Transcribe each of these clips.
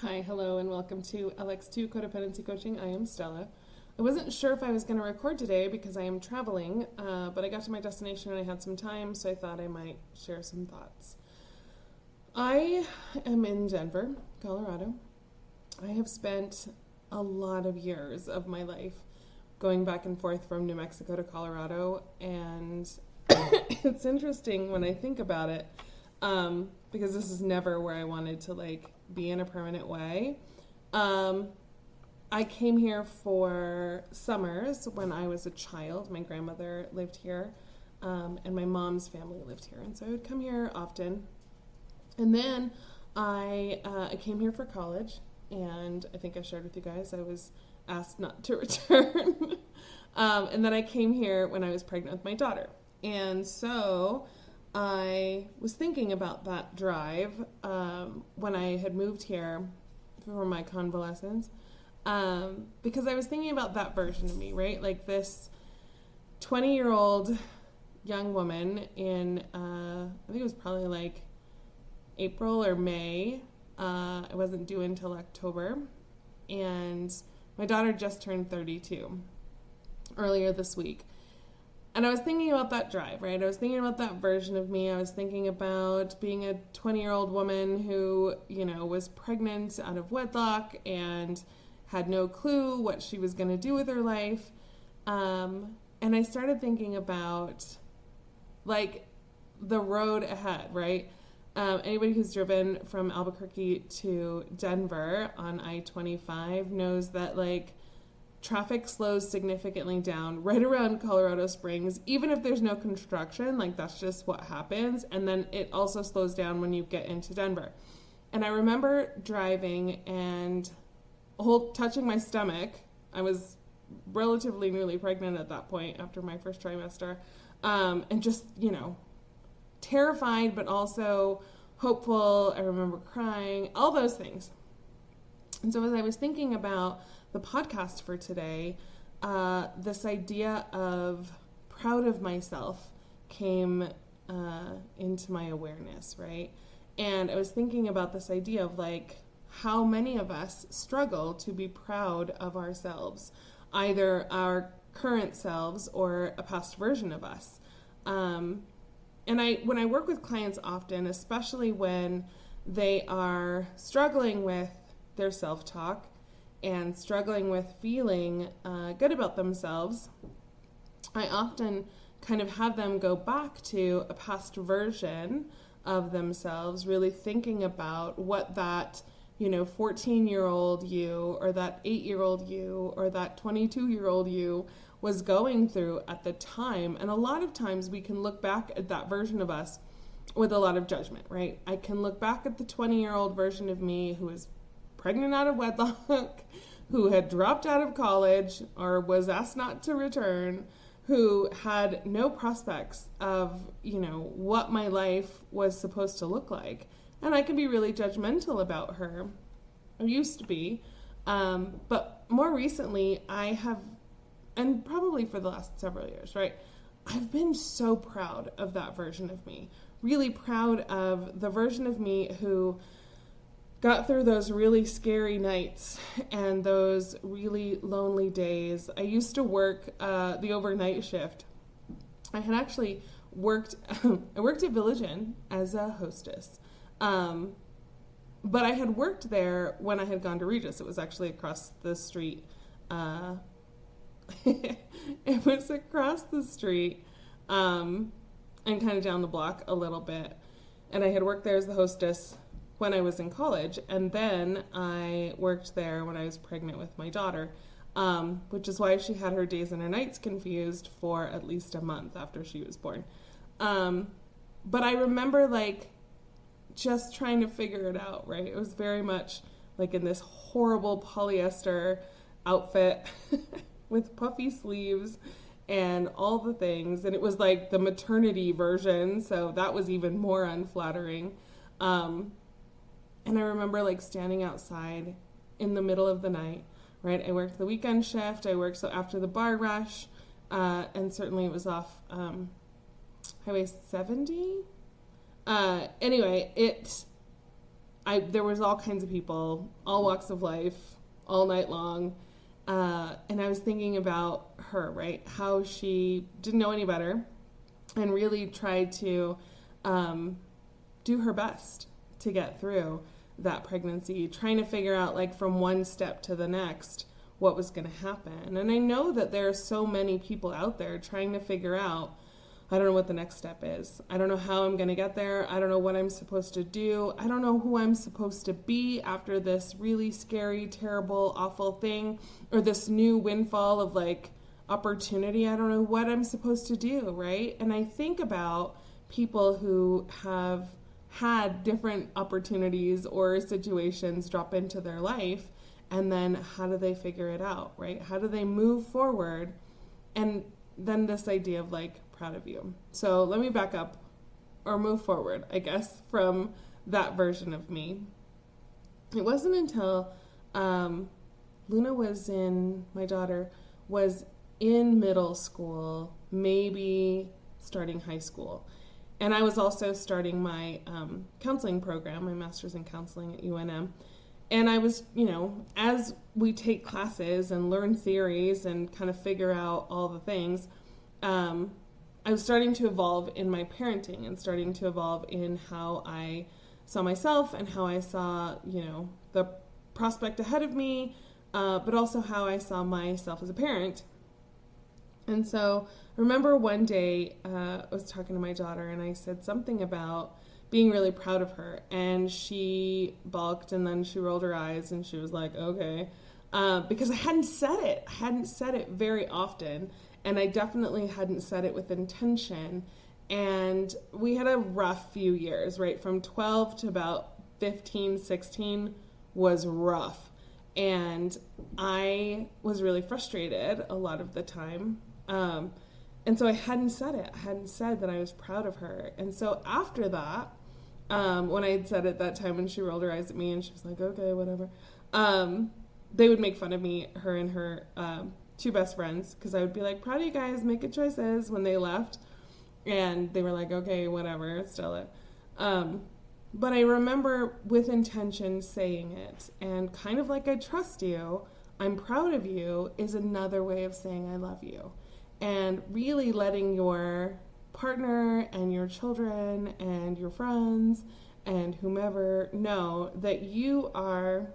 Hi, hello, and welcome to LX2 Codependency Coaching. I am Stella. I wasn't sure if I was going to record today because I am traveling, but I got to my destination and I had some time, so I thought I might share some thoughts. I am in Denver, Colorado. I have spent a lot of years of my life going back and forth from New Mexico to Colorado, and it's interesting when I think about it, because this is never where I wanted to be in a permanent way. I came here for summers when I was a child. My grandmother lived here, and my mom's family lived here, and so I would come here often. And then I came here for college, and I think I shared with you guys I was asked not to return. And then I came here when I was pregnant with my daughter. And so I was thinking about that drive when I had moved here for my convalescence, because I was thinking about that version of me, right? Like this 20-year-old young woman in, I think it was probably like April or May. I wasn't due until October. And my daughter just turned 32 earlier this week. And I was thinking about that drive, right? I was thinking about that version of me. I was thinking about being a 20-year-old woman who, was pregnant out of wedlock and had no clue what she was going to do with her life. And I started thinking about, the road ahead, right? Anybody who's driven from Albuquerque to Denver on I-25 knows that, traffic slows significantly down right around Colorado Springs, even if there's no construction. That's just what happens. And then it also slows down when you get into Denver. And I remember driving and touching my stomach. I was relatively newly pregnant at that point after my first trimester. And just, terrified, but also hopeful. I remember crying, all those things. And so as I was thinking about the podcast for today, this idea of proud of myself came into my awareness, right? And I was thinking about this idea of how many of us struggle to be proud of ourselves, either our current selves or a past version of us. And when I work with clients often, especially when they are struggling with their self-talk and struggling with feeling good about themselves, I often kind of have them go back to a past version of themselves, really thinking about what that 14-year-old you or that 8-year-old you or that 22-year-old you was going through at the time. And a lot of times we can look back at that version of us with a lot of judgment, right? I can look back at the 20-year-old version of me who was pregnant out of wedlock, who had dropped out of college or was asked not to return, who had no prospects of, what my life was supposed to look like. And I can be really judgmental about her. I used to be. But more recently, I have, and probably for the last several years, right? I've been so proud of that version of me. Really proud of the version of me who got through those really scary nights and those really lonely days. I used to work the overnight shift. I had actually worked, I worked at Village Inn as a hostess. But I had worked there when I had gone to Regis. It was actually across the street. It was across the street and kind of down the block a little bit. And I had worked there as the hostess when I was in college, and then I worked there when I was pregnant with my daughter, which is why she had her days and her nights confused for at least a month after she was born. But I remember just trying to figure it out, right? It was very much in this horrible polyester outfit with puffy sleeves and all the things, and it was the maternity version, so that was even more unflattering. And I remember standing outside in the middle of the night, right? I worked the weekend shift. I worked so after the bar rush, and certainly it was off Highway 70. Anyway, there was all kinds of people, all walks of life, all night long. And I was thinking about her, right? How she didn't know any better and really tried to do her best to get through that pregnancy, trying to figure out, like, from one step to the next, what was going to happen. And I know that there are so many people out there trying to figure out, I don't know what the next step is. I don't know how I'm going to get there. I don't know what I'm supposed to do. I don't know who I'm supposed to be after this really scary, terrible, awful thing, or this new windfall of, like, opportunity. I don't know what I'm supposed to do, right? And I think about people who have had different opportunities or situations drop into their life, and then how do they figure it out, right? How do they move forward? And then this idea of, like, proud of you. So let me back up, or move forward, I guess, from that version of me. It wasn't until Luna my daughter was in middle school, maybe starting high school. And I was also starting my counseling program, my master's in counseling at UNM. And I was, as we take classes and learn theories and kind of figure out all the things, I was starting to evolve in my parenting and starting to evolve in how I saw myself and how I saw, the prospect ahead of me, but also how I saw myself as a parent. And so I remember one day I was talking to my daughter and I said something about being really proud of her, and she balked and then she rolled her eyes and she was like, okay, because I hadn't said it. I hadn't said it very often, and I definitely hadn't said it with intention. And we had a rough few years, right? From 12 to about 15, 16 was rough. And I was really frustrated a lot of the time. And so I hadn't said it. I hadn't said that I was proud of her. And so after that, when I had said it that time and she rolled her eyes at me and she was like, okay, whatever, they would make fun of me, her and her two best friends, because I would be like, proud of you guys, make good choices, when they left. And they were like, okay, whatever, Stella. But I remember with intention saying it, and kind of like, I trust you, I'm proud of you, is another way of saying I love you. And really letting your partner and your children and your friends and whomever know that you are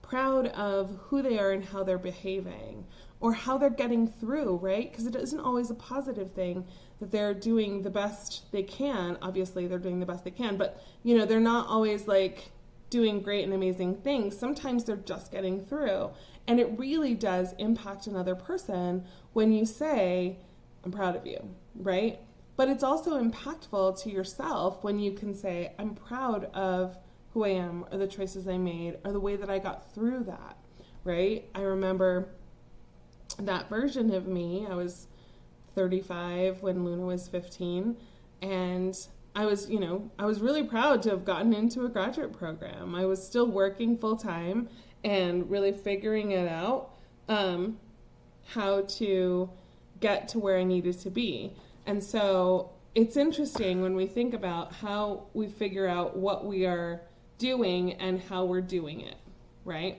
proud of who they are and how they're behaving, or how they're getting through, right? Because it isn't always a positive thing that they're doing the best they can. Obviously, they're doing the best they can, but, they're not always, like, doing great and amazing things. Sometimes they're just getting through. And it really does impact another person when you say, I'm proud of you, right? But it's also impactful to yourself when you can say, I'm proud of who I am, or the choices I made, or the way that I got through that, right? I remember that version of me. I was 35 when Luna was 15, and I was really proud to have gotten into a graduate program. I was still working full time and really figuring it out, how to get to where I needed to be. And so it's interesting when we think about how we figure out what we are doing and how we're doing it, right?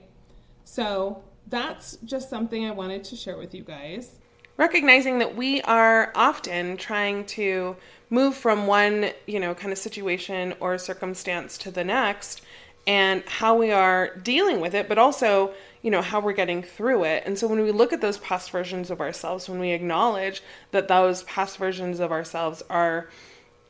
So that's just something I wanted to share with you guys. Recognizing that we are often trying to move from one, kind of situation or circumstance to the next, and how we are dealing with it, but also, how we're getting through it. And so when we look at those past versions of ourselves, when we acknowledge that those past versions of ourselves are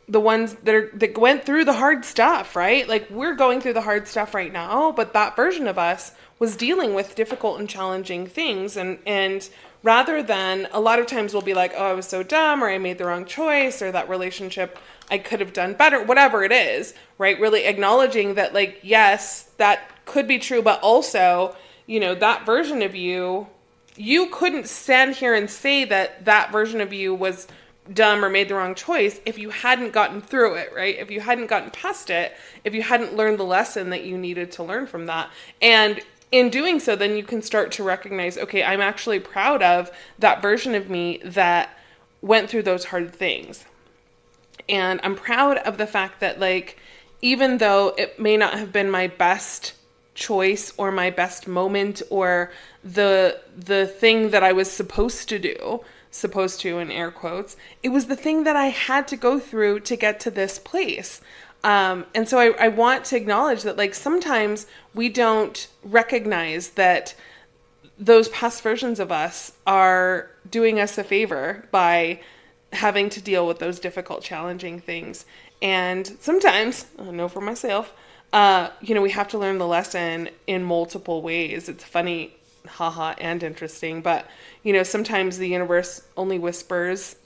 the ones that went through the hard stuff, right? Like, we're going through the hard stuff right now, but that version of us was dealing with difficult and challenging things. And rather than, a lot of times we'll be like, oh, I was so dumb, or I made the wrong choice, or that relationship I could have done better, whatever it is, right? Really acknowledging that, like, yes, that could be true, but also, that version of you couldn't stand here and say that version of you was dumb or made the wrong choice if you hadn't gotten through it, right? If you hadn't gotten past it, if you hadn't learned the lesson that you needed to learn from that. And in doing so, then you can start to recognize, okay, I'm actually proud of that version of me that went through those hard things. And I'm proud of the fact that, like, even though it may not have been my best choice or my best moment or the thing that I was supposed to in air quotes, it was the thing that I had to go through to get to this place. And so I want to acknowledge that, like, sometimes we don't recognize that those past versions of us are doing us a favor by having to deal with those difficult, challenging things. And sometimes, I know for myself, we have to learn the lesson in multiple ways. It's funny, haha, and interesting, but, sometimes the universe only whispers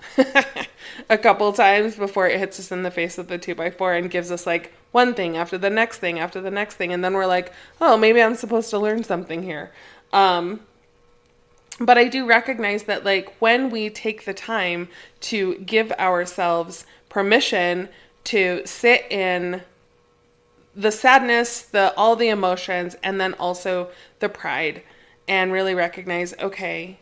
a couple times before it hits us in the face with the 2x4 and gives us like one thing after the next thing after the next thing. And then we're like, oh, maybe I'm supposed to learn something here. But I do recognize that, like, when we take the time to give ourselves permission to sit in the sadness, all the emotions, and then also the pride, and really recognize, okay,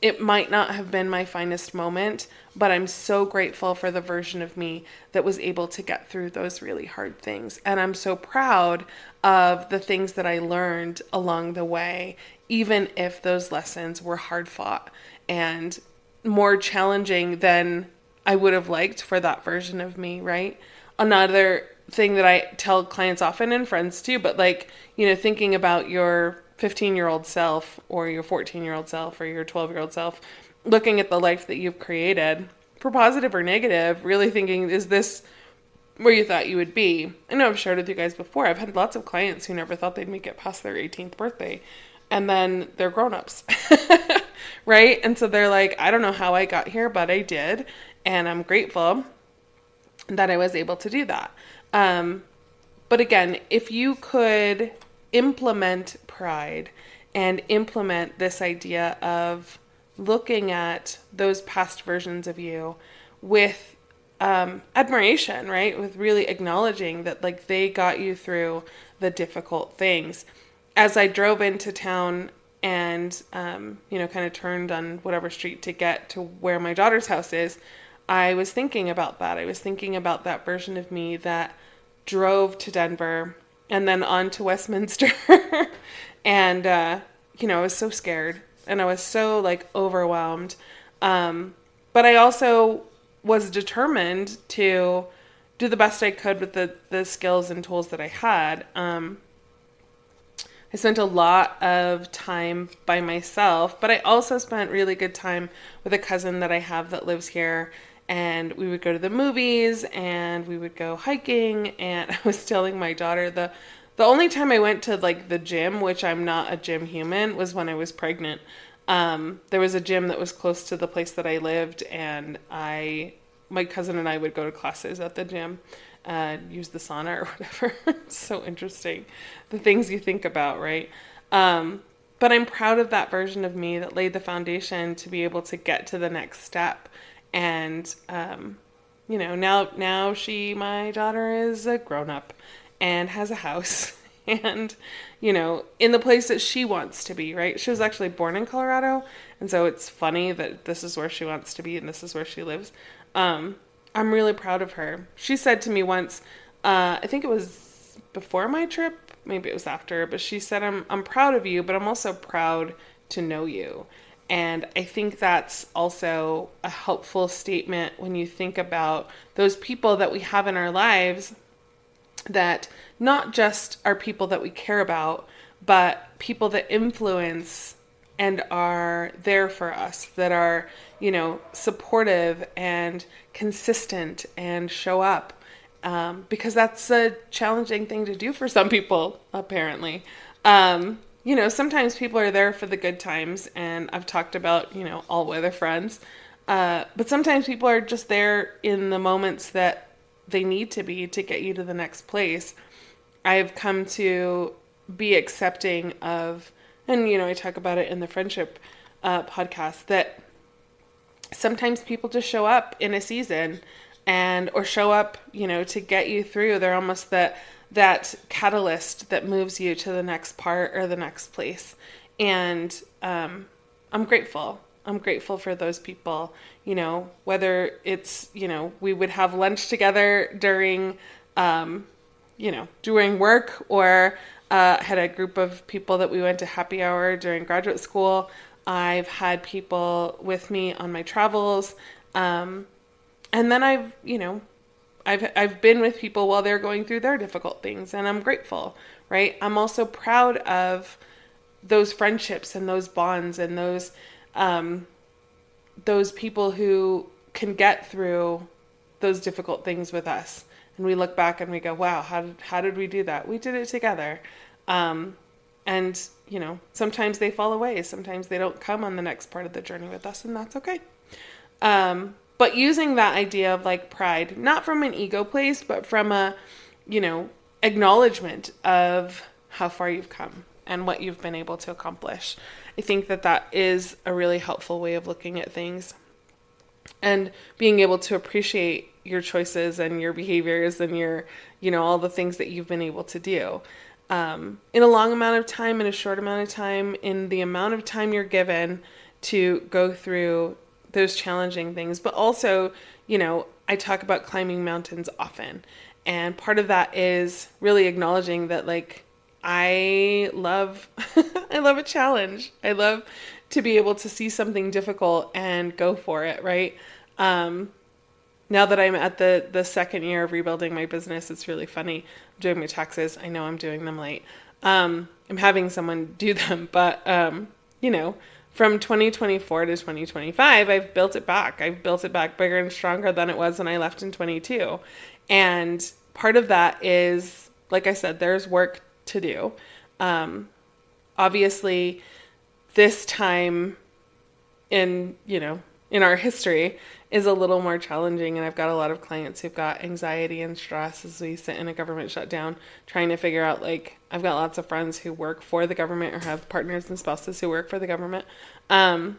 it might not have been my finest moment, but I'm so grateful for the version of me that was able to get through those really hard things. And I'm so proud of the things that I learned along the way, even if those lessons were hard fought and more challenging than I would have liked for that version of me, right? Another thing that I tell clients often, and friends too, but like, thinking about your 15-year-old self or your 14-year-old self or your 12-year-old self, looking at the life that you've created, for positive or negative, really thinking, is this where you thought you would be? I know I've shared with you guys before, I've had lots of clients who never thought they'd make it past their 18th birthday, and then they're grown-ups, right? And so they're like, I don't know how I got here, but I did, and I'm grateful that I was able to do that. But again, if you could implement pride and implement this idea of looking at those past versions of you with admiration, right? With really acknowledging that, like, they got you through the difficult things. As I drove into town and, kind of turned on whatever street to get to where my daughter's house is, I was thinking about that. I was thinking about that version of me that drove to Denver and then on to Westminster. And, I was so scared and I was so, like, overwhelmed. But I also was determined to do the best I could with the skills and tools that I had. I spent a lot of time by myself, but I also spent really good time with a cousin that I have that lives here. And we would go to the movies and we would go hiking. And I was telling my daughter the only time I went to, like, the gym, which I'm not a gym human, was when I was pregnant. There was a gym that was close to the place that I lived, and my cousin and I would go to classes at the gym, use the sauna or whatever. It's so interesting, the things you think about, right? But I'm proud of that version of me that laid the foundation to be able to get to the next step. And, now my daughter is a grown-up and has a house and, in the place that she wants to be, right? She was actually born in Colorado. And so it's funny that this is where she wants to be and this is where she lives. I'm really proud of her. She said to me once, I think it was before my trip, maybe it was after, but she said, I'm proud of you, but I'm also proud to know you. And I think that's also a helpful statement when you think about those people that we have in our lives that not just are people that we care about, but people that influence and are there for us, that are, supportive and consistent and show up. Because that's a challenging thing to do for some people, apparently. Sometimes people are there for the good times, and I've talked about, all weather friends. But sometimes people are just there in the moments that they need to be to get you to the next place. I've come to be accepting of, and, I talk about it in the friendship podcast, that sometimes people just show up in a season or show up, to get you through. They're almost that catalyst that moves you to the next part or the next place. And I'm grateful. I'm grateful for those people, whether it's, we would have lunch together during, doing work, or had a group of people that we went to happy hour during graduate school. I've had people with me on my travels. And then I've been with people while they're going through their difficult things, and I'm grateful, right? I'm also proud of those friendships and those bonds and those people who can get through those difficult things with us. And we look back and we go, wow, how did we do that? We did it together. And sometimes they fall away. Sometimes they don't come on the next part of the journey with us, and that's okay. But using that idea of like pride, not from an ego place, but from a, acknowledgement of how far you've come and what you've been able to accomplish. I think that is a really helpful way of looking at things, and being able to appreciate your choices and your behaviors and your, all the things that you've been able to do. In a long amount of time, in a short amount of time, in the amount of time you're given to go through those challenging things. But also, I talk about climbing mountains often. And part of that is really acknowledging that, like, I love a challenge. I love to be able to see something difficult and go for it, right? Now that I'm at the second year of rebuilding my business, it's really funny. I'm doing my taxes. I know I'm doing them late. I'm having someone do them, but, from 2024 to 2025, I've built it back. I've built it back bigger and stronger than it was when I left in 22. And part of that is, like I said, there's work to do. Obviously, this time in our history is a little more challenging, and I've got a lot of clients who've got anxiety and stress as we sit in a government shutdown, trying to figure out, like, I've got lots of friends who work for the government or have partners and spouses who work for the government. And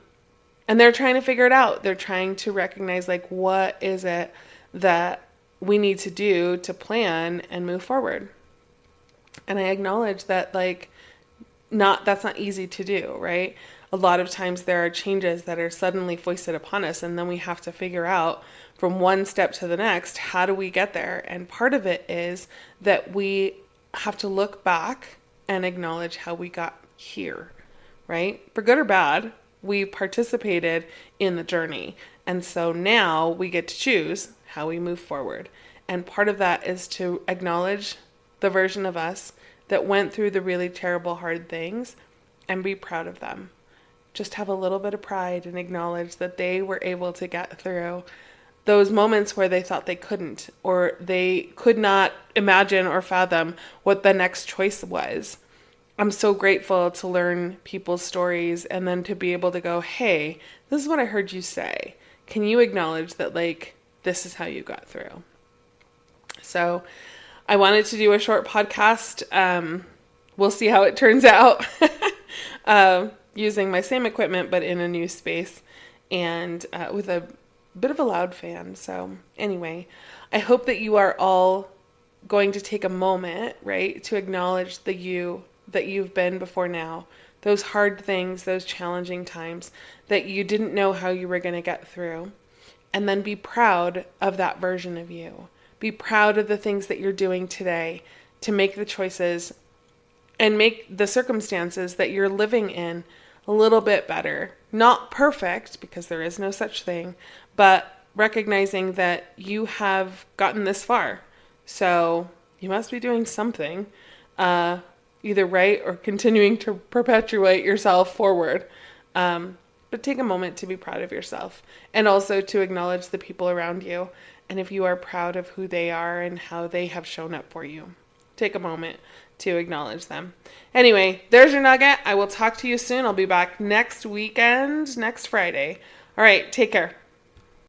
they're trying to figure it out. They're trying to recognize, like, what is it that we need to do to plan and move forward. And I acknowledge that, like, that's not easy to do, right? A lot of times there are changes that are suddenly foisted upon us, and then we have to figure out from one step to the next, how do we get there? And part of it is that we have to look back and acknowledge how we got here, right? For good or bad, we participated in the journey. And so now we get to choose how we move forward. And part of that is to acknowledge the version of us that went through the really terrible, hard things and be proud of them. Just have a little bit of pride and acknowledge that they were able to get through those moments where they thought they couldn't, or they could not imagine or fathom what the next choice was. I'm so grateful to learn people's stories and then to be able to go, hey, this is what I heard you say. Can you acknowledge that, like, this is how you got through? So I wanted to do a short podcast. We'll see how it turns out. Using my same equipment, but in a new space, and with a bit of a loud fan. So anyway, I hope that you are all going to take a moment, right, to acknowledge the you that you've been before now, those hard things, those challenging times that you didn't know how you were going to get through, and then be proud of that version of you. Be proud of the things that you're doing today to make the choices and make the circumstances that you're living in a little bit better. Not perfect, because there is no such thing, but recognizing that you have gotten this far. So you must be doing something, either right or continuing to perpetuate yourself forward. But take a moment to be proud of yourself, and also to acknowledge the people around you. And if you are proud of who they are and how they have shown up for you, take a moment to acknowledge them. Anyway, there's your nugget. I will talk to you soon. I'll be back next weekend, next Friday. All right, take care.